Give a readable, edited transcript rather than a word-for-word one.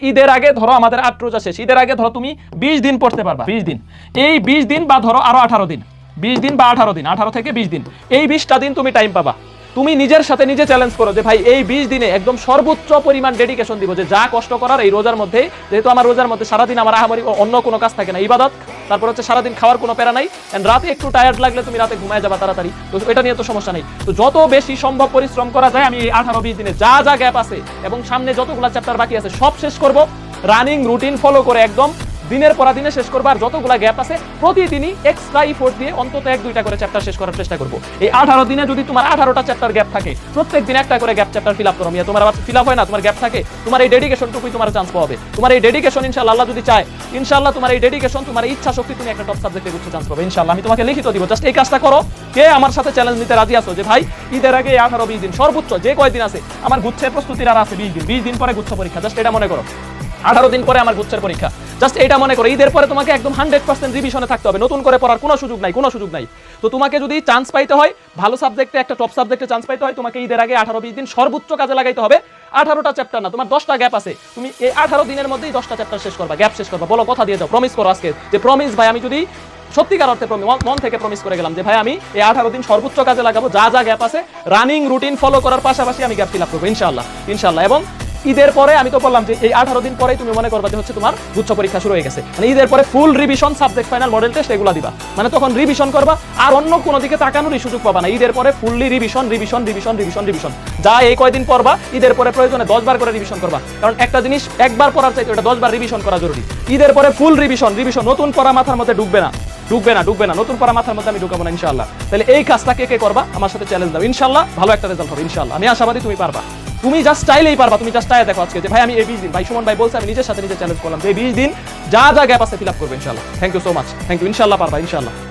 ঈদের আগে ধরো আমাদের 8 রোজা শেষ, ঈদের আগে ধরো তুমি 20 দিন পড়তে পারবা, 20 দিন, এই 20 দিন বা ধরো আরো 18 দিন, 20 দিন বা 18 দিন, 18 থেকে 20 দিন, এই 20টা দিন তুমি টাইম পাবা। তুমি নিজের সাথে নিজে চ্যালেঞ্জ করো যে ভাই এই 20 দিনে একদম সর্বোচ্চ পরিমাণ ডেডিকেশন দিব, যে যা কষ্ট করার এই রোজার মধ্যে, যেহেতু আমার রোজার মধ্যে সারাদিন আমার আহামরি অন্য কোনো কাজ থাকে না, ইবাদত, তারপর হচ্ছে সারাদিন খাওয়ার কোনো প্যারা নাই, এন্ড রাতে একটু টায়ার্ড লাগলে তুমি রাতে ঘুমায় যাবা তাড়াতাড়ি, তো এটা নিয়ে তো সমস্যা নেই। তো যত বেশি সম্ভব পরিশ্রম করা যায় আমি এই 18-20 দিনে যা যা গ্যাপ আছে এবং সামনে যতগুলা চ্যাপ্টার বাকি আছে সব শেষ করব, রানিং রুটিন ফলো করে একদম দিনের পর দিনে শেষ করবো। আর যতগুলা গ্যাপ আছে প্রতিদিনই এক্সট্রা ইফোর্ট দিয়ে অন্তত 1-2টা করে চ্যাপ্টার শেষ করার চেষ্টা করবো। এই 18 দিনে যদি তোমার 18টা চ্যাপ্টার গ্যাপ থাকে, প্রত্যেক দিন একটা করে গ্যাপ চ্যাপ্টার ফিল আপ করো, তোমার আবার ফিল আপ হয় না, তোমার গ্যাপ থাকে, তোমার এই ডেডিকেশনটুকুই তোমার চান্স পাবে। তোমার এই ডেডিকেশন ইনশাআল্লাহ আল্লাহ যদি চায়, ইনশাআল্লাহ তোমার এই ডেডিকেশন, তোমার এই ইচ্ছা শক্তি, তুমি একটা টপ সাবজেক্টে উচ্চ চান্স পাবে ইনশাআল্লাহ। আমি তোমাকে লিখিত দিব, জাস্ট এই কাজটা করো। কে আমার সাথে চ্যালেঞ্জ নিতে রাজি আছো যে ভাই ঈদের আগে 18-20 দিন সর্বোচ্চ যে কয়দিন আছে আমার গুচ্ছের প্রস্তুতির আর আছে 20 দিন, 20 দিন পরে গুচ্ছ পরীক্ষা, জাস্ট এটা মনে করো, 18 দিন পরে আমার গুচ্ছের পরীক্ষা, জাস্ট এটা মনে করো। ঈদের পরে তোমাকে একদম 100% রিভিশনে থাকতে হবে, নতুন করে পড়ার কোনো সুযোগ নাই, কোনো সুযোগ নাই। তো তোমাকে যদি চান্স পাইতে হয়, ভালো সাবজেক্টে একটা টপ সাবজেক্টে চান্স পাইতে হয়, তোমাকে ঈদের আগে 18-20 দিন সর্বোচ্চ কাজে লাগাইতে হবে। 18টা চ্যাপ্টার না, তোমার 10টা গ্যাপ আছে, তুমি এই 18 দিনের মধ্যেই 10টা চ্যাপ্টার শেষ করবা, গ্যাপ শেষ করবা। বলো, কথা দিয়ে যাও, প্রমিস করো আজকে যে প্রমিস ভাই আমি যদি সত্যিকার অর্থে মন থেকে প্রমিস করে গেলাম যে ভাই আমি এই 18 দিন সর্বোচ্চ কাজে লাগাবো, যা যা গ্যাপ আছে রানিং রুটিন ফলো করার পাশাপাশি আমি গ্যাপ ফিল আপ করবো ইনশাআল্লাহ, ইনশাআল্লাহ। এবং ঈদের পরে আমি তো বললাম যে এই 18 দিন পরেই তুমি মনে করবা যে হচ্ছে তোমার গুচ্ছ পরীক্ষা শুরু হয়ে গেছে, মানে ঈদের পরে full revision, subject final, model test এগুলা দিবা, মানে তখন রিভিশন করবা আর অন্য কোনো দিকে তাকানোরই সুযোগ পাবা না। ঈদের পরে fully revision revision revision revision revision, যা এই কয়দিন পড়বা ঈদের পরে প্রয়োজনে 10 বার করে রিভিশন করবা, কারণ একটা জিনিস একবার পড়ার চাইতে ওটা 10 বার রিভিশন করা জরুরি। ঈদের পরে ফুল রিভিশন রিভিশন, নতুন পড়া মাথার মধ্যে ঢুকবে না, ঢুকবে না, ঢুকবে না, নতুন পড়া মাথার মধ্যে আমি ঢুকাবো না ইনশাআল্লাহ। তাহলে এই কাজটা কে কে করবা আমার সাথে চ্যালেঞ্জ দাও, ইনশাআল্লাহ ভালো একটা রেজাল্ট হবে ইনশাআল্লাহ। আমি আশাবাদী তুমি পারবা, তুমি জাস্ট চাইলেই পারবা, তুমি জাস্ট চাই দেখো আজকে যে ভাই আমি এই 20 দিন, ভাই সুমন ভাই বলছে, আমি নিজের সাথে নিজে চ্যালেঞ্জ করলাম যে এই 20 দিন যা যা গ্যাপ আছে ফিল আপ করবে ইনশাআল্লাহ। Thank you so much, thank you, ইনশাআল্লাহ পারবা ইনশাআল্লাহ।